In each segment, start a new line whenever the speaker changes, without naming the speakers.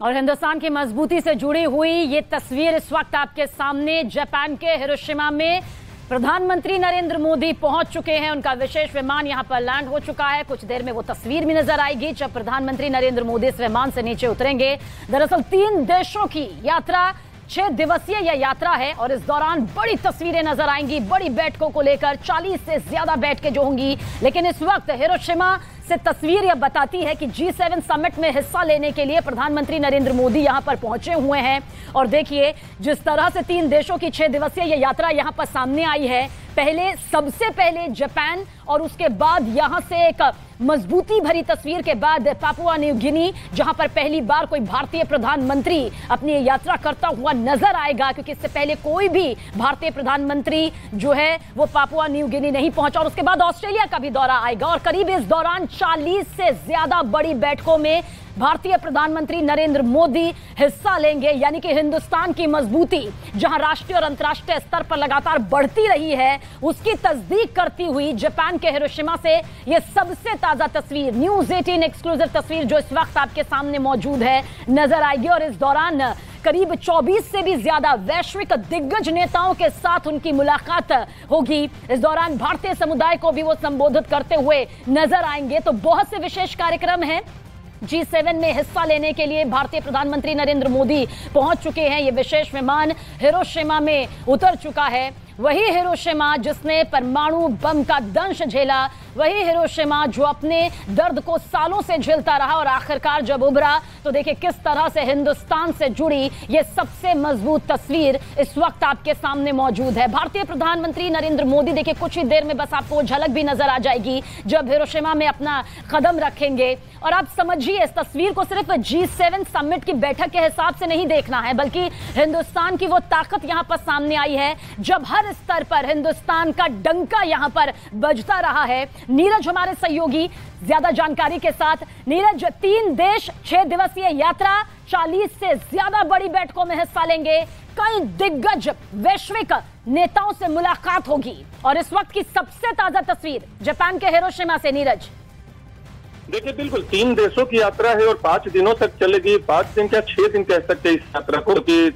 और हिंदुस्तान की मजबूती से जुड़ी हुई ये तस्वीर इस वक्त आपके सामने। जापान के हिरोशिमा में प्रधानमंत्री नरेंद्र मोदी पहुंच चुके हैं। उनका विशेष विमान यहां पर लैंड हो चुका है। कुछ देर में वो तस्वीर भी नजर आएगी जब प्रधानमंत्री नरेंद्र मोदी इस विमान से नीचे उतरेंगे। दरअसल 3 देशों की यात्रा, 6 दिवसीय यह यात्रा है और इस दौरान बड़ी तस्वीरें नजर आएंगी, बड़ी बैठकों को लेकर 40 से ज्यादा बैठकें जो होंगी। लेकिन इस वक्त हिरोशिमा से तस्वीर यह बताती है कि G7 समिट में हिस्सा लेने के लिए प्रधानमंत्री नरेंद्र मोदी यहां पर पहुंचे हुए हैं। और देखिए जिस तरह से 3 देशों की 6 दिवसीय यह यात्रा यहां पर सामने आई है। सबसे पहले जापान और उसके बाद यहां से एक मजबूती भरी तस्वीर के बाद पापुआ न्यू गिनी, जहां पर पहली बार कोई भारतीय प्रधानमंत्री अपनी यात्रा करता हुआ नजर आएगा, क्योंकि इससे पहले कोई भी भारतीय प्रधानमंत्री जो है वो पापुआ न्यू गिनी नहीं पहुंचा। और उसके बाद ऑस्ट्रेलिया का भी दौरा आएगा और करीब इस दौरान 40 से ज्यादा बड़ी बैठकों में भारतीय प्रधानमंत्री नरेंद्र मोदी हिस्सा लेंगे। यानी कि हिंदुस्तान की मजबूती जहां राष्ट्रीय और अंतर्राष्ट्रीय स्तर पर लगातार बढ़ती रही है, उसकी तस्दीक करती हुई जापान के हिरोशिमा से यह सबसे ताजा तस्वीर, न्यूज़ 18 एक्सक्लूसिव तस्वीर जो इस वक्त आपके सामने मौजूद है, नजर आएगी। और इस दौरान करीब 24 से भी ज्यादा वैश्विक दिग्गज नेताओं के साथ उनकी मुलाकात होगी। इस दौरान भारतीय समुदाय को भी वो संबोधित करते हुए नजर आएंगे। तो बहुत से विशेष कार्यक्रम हैं। G7 में हिस्सा लेने के लिए भारतीय प्रधानमंत्री नरेंद्र मोदी पहुंच चुके हैं। ये विशेष विमान हिरोशिमा में उतर चुका है। वही हिरोशिमा जिसने परमाणु बम का दंश झेला, वही हिरोशिमा जो अपने दर्द को सालों से झेलता रहा और आखिरकार जब उभरा तो देखिए किस तरह से हिंदुस्तान से जुड़ी ये सबसे मजबूत तस्वीर इस वक्त आपके सामने मौजूद है। भारतीय प्रधानमंत्री नरेंद्र मोदी देखिए कुछ ही देर में बस आपको झलक भी नजर आ जाएगी जब हिरोशिमा में अपना कदम रखेंगे। और आप समझिए इस तस्वीर को सिर्फ G7 समिट की बैठक के हिसाब से नहीं देखना है, बल्कि हिंदुस्तान की वो ताकत यहां पर सामने आई है जब हर स्तर पर हिंदुस्तान का डंका यहां पर बजता रहा है। नीरज हमारे सहयोगी ज्यादा जानकारी के साथ। नीरज, 3 देश, 6 दिवसीय यात्रा, 40 से ज्यादा बड़ी बैठकों में हिस्सा लेंगे, कई दिग्गज वैश्विक नेताओं से मुलाकात होगी और इस वक्त की सबसे ताजा तस्वीर जापान के हिरोशिमा से। नीरज
देखिए, बिल्कुल 3 देशों की यात्रा है और 5 दिनों तक चलेगी। 5 दिन क्या 6 दिन कह सकते हैं इस यात्रा को, क्योंकि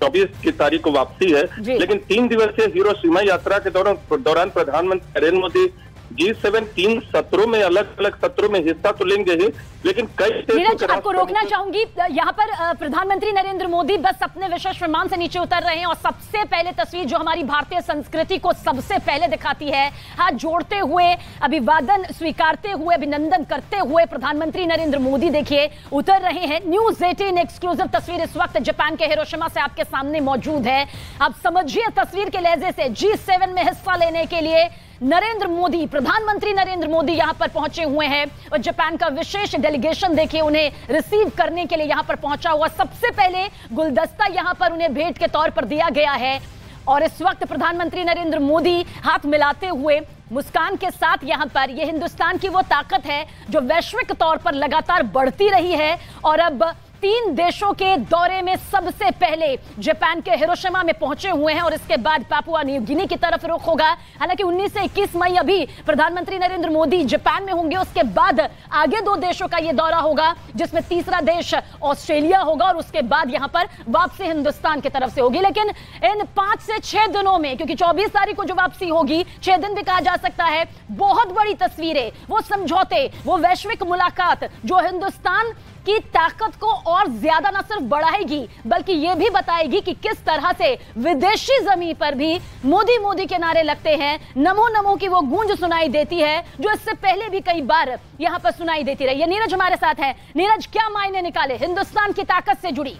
24 की तारीख को वापसी है। लेकिन 3 दिवसीय हिरोशिमा यात्रा के दौरान प्रधानमंत्री नरेंद्र मोदी G7 3 सत्रों में, अलग अलग सत्रों में हिस्सा तो लेंगे ही, लेकिन कई
नीरज आपको रोकना चाहूंगी। यहाँ पर प्रधानमंत्री नरेंद्र मोदी बस अपने विशेष विमान से नीचे उतर रहे हैं और सबसे पहले तस्वीर जो हमारी भारतीय संस्कृति को सबसे पहले दिखाती है, हाथ जोड़ते हुए, अभिवादन स्वीकारते हुए, अभिनंदन करते हुए प्रधानमंत्री नरेंद्र मोदी देखिए उतर रहे हैं। न्यूज़ 18 एक्सक्लूसिव तस्वीर इस वक्त जापान के हिरोशिमा से आपके सामने मौजूद है। आप समझिए तस्वीर के लहजे से G7 में हिस्सा लेने के लिए नरेंद्र मोदी, प्रधानमंत्री नरेंद्र मोदी यहां पर पहुंचे हुए हैं और जापान का विशेष डेलीगेशन देखिए उन्हें रिसीव करने के लिए यहां पर पहुंचा हुआ। सबसे पहले गुलदस्ता यहां पर उन्हें भेंट के तौर पर दिया गया है और इस वक्त प्रधानमंत्री नरेंद्र मोदी हाथ मिलाते हुए मुस्कान के साथ यहां पर, यह हिंदुस्तान की वो ताकत है जो वैश्विक तौर पर लगातार बढ़ती रही है और अब 3 देशों के दौरे में सबसे पहले जापान के हिरोशिमा में पहुंचे हुए हैं और इसके बाद पापुआ न्यू गिनी की तरफ रुख होगा। हालांकि 19 से 21 मई अभी प्रधानमंत्री नरेंद्र मोदी जापान में होंगे। उसके बाद आगे 2 देशों का यह दौरा होगा, जिसमें तीसरा देश ऑस्ट्रेलिया होगा और उसके बाद यहां पर वापसी हिंदुस्तान की तरफ से होगी। लेकिन इन 5 से 6 दिनों में, क्योंकि 24 तारीख को जो वापसी होगी, 6 दिन भी कहा जा सकता है, बहुत बड़ी तस्वीरें, वो समझौते, वो वैश्विक मुलाकात जो हिंदुस्तान की ताकत को और ज्यादा न सिर्फ बढ़ाएगी बल्कि यह भी बताएगी कि किस तरह से विदेशी जमीन पर भी मोदी मोदी के नारे लगते हैं, नमो नमो की वो गूंज सुनाई देती है जो इससे पहले भी कई बार यहां पर सुनाई देती रही है। नीरज हमारे साथ है। नीरज, क्या मायने निकाले हिंदुस्तान की ताकत से जुड़ी?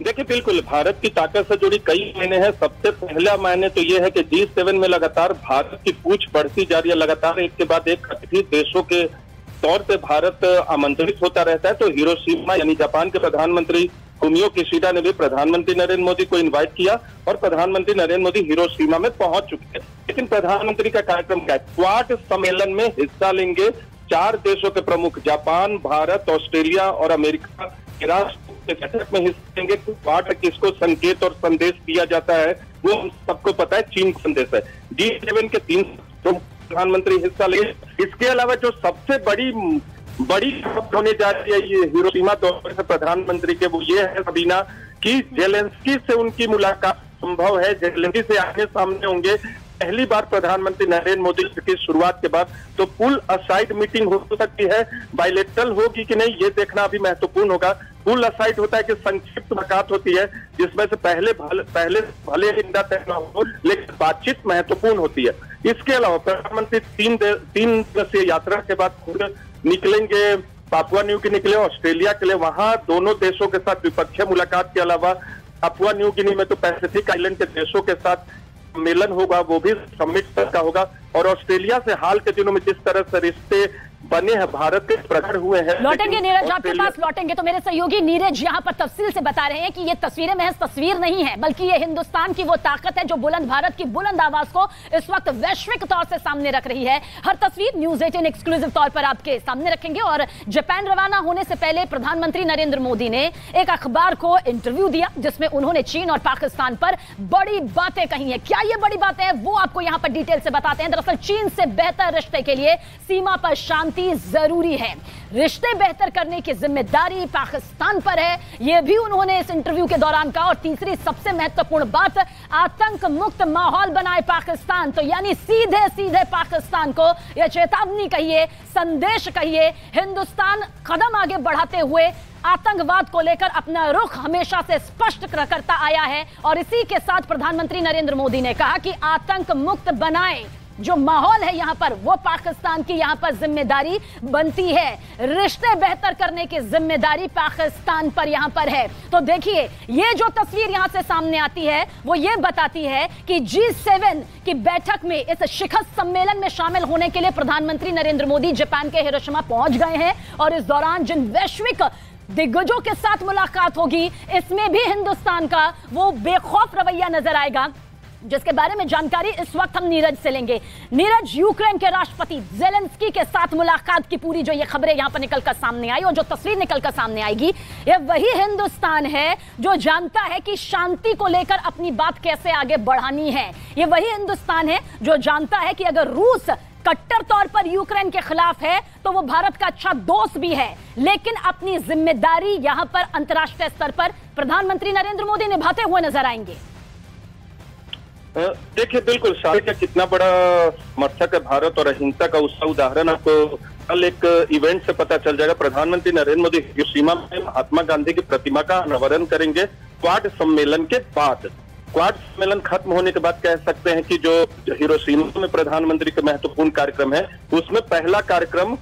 देखिए, बिल्कुल भारत की ताकत से जुड़ी कई मायने हैं। सबसे पहला मायने तो ये है कि G7 में लगातार भारत की पूछ बढ़ती जा रही है। लगातार एक के बाद एक अतिथि देशों के तौर पे भारत आमंत्रित होता रहता है। तो हिरोशिमा यानी जापान के प्रधानमंत्री फुमियो किशिडा ने भी प्रधानमंत्री नरेंद्र मोदी को इनवाइट किया और प्रधानमंत्री नरेंद्र मोदी हिरोशिमा में पहुंच चुके हैं। लेकिन प्रधानमंत्री का कार्यक्रम क्या है? क्वाड सम्मेलन में हिस्सा लेंगे 4 देशों के प्रमुख, जापान, भारत, ऑस्ट्रेलिया और अमेरिका के राष्ट्र बैठक में हिस्सा लेंगे। क्वाड किसको संकेत और संदेश दिया जाता है वो हम सबको पता है, चीन संदेश है। G7 के 3 प्रधानमंत्री हिस्सा लेंगे। इसके अलावा जो सबसे बड़ी बड़ी खबर होने जा रही है ये हिरोशिमा दौरे से प्रधानमंत्री के, वो ये है सबीना कि जेलेंस्की से उनकी मुलाकात संभव है। जेलेंस्की से आमने सामने होंगे पहली बार प्रधानमंत्री नरेंद्र मोदी की शुरुआत के बाद। तो पुल असाइड मीटिंग हो सकती है, बायलेटरल होगी कि नहीं ये देखना अभी महत्वपूर्ण होगा। पुल असाइड होता है कि संक्षिप्त मुलाकात होती है जिसमें से पहले भले इंदा तय न हो, लेकिन बातचीत महत्वपूर्ण होती है। इसके अलावा प्रधानमंत्री तीन दिवसीय यात्रा के बाद खुद निकलेंगे पापुआ न्यू गिनी के लिए, ऑस्ट्रेलिया के लिए। वहां दोनों देशों के साथ द्विपक्षीय मुलाकात के अलावा पापुआ न्यू गिनी में तो पैसिफिक आइलैंड के देशों के साथ सम्मेलन होगा, वो भी समिट का होगा। और ऑस्ट्रेलिया से हाल के दिनों में जिस तरह से रिश्ते बने हैं भारत के प्रकट हुए हैं।
लौटेंगे नीरज, आपके पास लौटेंगे। तो मेरे सहयोगी नीरज यहाँ पर तफसील से बता रहे हैं कि ये तस्वीरें महज तस्वीर नहीं है, बल्कि ये हिंदुस्तान की वो ताकत है जो बुलंद भारत की बुलंद आवाज को इस वक्त वैश्विक तौर से सामने रख रही है। हर तस्वीर न्यूज 18 एक्सक्लूसिव तौर पर आपके सामने रखेंगे। और जापान रवाना होने से पहले प्रधानमंत्री नरेंद्र मोदी ने एक अखबार को इंटरव्यू दिया जिसमें उन्होंने चीन और पाकिस्तान पर बड़ी बातें कही है। क्या ये बड़ी बातें हैं वो आपको यहाँ पर डिटेल से बताते हैं। दरअसल चीन से बेहतर रिश्ते के लिए सीमा पर शांति जरूरी है, रिश्ते बेहतर करने की जिम्मेदारी पाकिस्तान पर है, यह भी उन्होंने इस इंटरव्यू के दौरान कहा। और तीसरी सबसे महत्वपूर्ण बात, आतंक मुक्त माहौल बनाए पाकिस्तान। तो यानी सीधे सीधे पाकिस्तान को यह चेतावनी कहिए, संदेश कहिए, हिंदुस्तान कदम आगे बढ़ाते हुए आतंकवाद को लेकर अपना रुख हमेशा से स्पष्ट करता आया है। और इसी के साथ प्रधानमंत्री नरेंद्र मोदी ने कहा कि आतंक मुक्त बनाए जो माहौल है यहां पर, वो पाकिस्तान की यहां पर जिम्मेदारी बनती है। रिश्ते बेहतर करने की जिम्मेदारी पाकिस्तान पर यहां पर है। तो देखिए, ये जो तस्वीर यहां से सामने आती है वो ये बताती है कि G7 की बैठक में, इस शिखर सम्मेलन में शामिल होने के लिए प्रधानमंत्री नरेंद्र मोदी जापान के हिरोशिमा पहुंच गए हैं। और इस दौरान जिन वैश्विक दिग्गजों के साथ मुलाकात होगी, इसमें भी हिंदुस्तान का वो बेखौफ रवैया नजर आएगा, जिसके बारे में जानकारी इस वक्त हम नीरज से लेंगे। नीरज, यूक्रेन के राष्ट्रपति जेलेंस्की के साथ मुलाकात की पूरी जो ये खबरें यहां पर निकलकर सामने आई और जो तस्वीर निकलकर सामने आएगी, ये वही हिंदुस्तान है जो जानता है कि शांति को लेकर अपनी बात कैसे आगे बढ़ानी है। ये वही हिंदुस्तान है जो जानता है कि अगर रूस कट्टर तौर पर यूक्रेन के खिलाफ है तो वो भारत का अच्छा दोस्त भी है, लेकिन अपनी जिम्मेदारी यहां पर अंतर्राष्ट्रीय स्तर पर प्रधानमंत्री नरेंद्र मोदी निभाते हुए नजर आएंगे।
देखिए, बिल्कुल शांति का कितना बड़ा समर्थक है भारत और अहिंसा का, उसका उदाहरण आपको कल एक इवेंट से पता चल जाएगा। प्रधानमंत्री नरेंद्र मोदी हिरोशिमा में महात्मा गांधी की प्रतिमा का अनावरण करेंगे क्वाड सम्मेलन के बाद। क्वाड सम्मेलन खत्म होने के बाद कह सकते हैं कि जो हिरोशिमा में प्रधानमंत्री का महत्वपूर्ण कार्यक्रम है उसमें पहला कार्यक्रम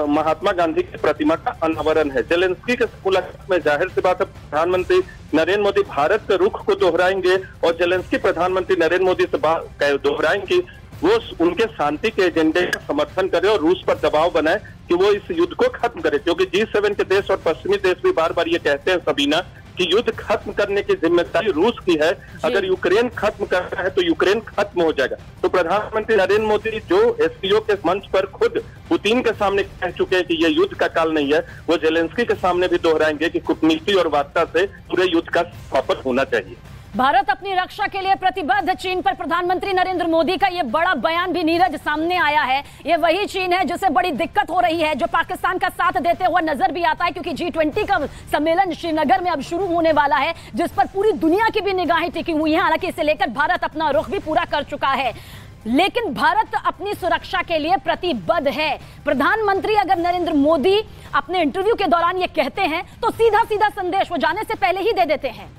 महात्मा गांधी की प्रतिमा का अनावरण है। जेलेंस्की के मुलाकात में जाहिर सी बात है प्रधानमंत्री नरेंद्र मोदी भारत के रुख को दोहराएंगे और जेलेंस्की प्रधानमंत्री नरेंद्र मोदी से दोहराएंगे वो उनके शांति के एजेंडे का समर्थन करे और रूस पर दबाव बनाए कि वो इस युद्ध को खत्म करे। क्योंकि G7 के देश और पश्चिमी देश भी बार बार ये कहते हैं सबीना कि युद्ध खत्म करने की जिम्मेदारी रूस की है। अगर यूक्रेन खत्म करना है तो यूक्रेन खत्म हो जाएगा। तो प्रधानमंत्री नरेंद्र मोदी जो एससीओ के मंच पर खुद पुतिन के सामने कह चुके हैं कि ये युद्ध का काल नहीं है, वो जेलेंस्की के सामने भी दोहराएंगे कि कूटनीति और वार्ता से पूरे युद्ध का समापन होना चाहिए।
भारत अपनी रक्षा के लिए प्रतिबद्ध। चीन पर प्रधानमंत्री नरेंद्र मोदी का ये बड़ा बयान भी नीरज सामने आया है। ये वही चीन है जिसे बड़ी दिक्कत हो रही है, जो पाकिस्तान का साथ देते हुए नजर भी आता है, क्योंकि G20 का सम्मेलन श्रीनगर में अब शुरू होने वाला है, जिस पर पूरी दुनिया की भी निगाहें टिकी हुई हैं। हालांकि इसे लेकर भारत अपना रुख भी पूरा कर चुका है, लेकिन भारत अपनी सुरक्षा के लिए प्रतिबद्ध है। प्रधानमंत्री अगर नरेंद्र मोदी अपने इंटरव्यू के दौरान ये कहते हैं तो सीधा सीधा संदेश वो जाने से पहले ही दे देते हैं।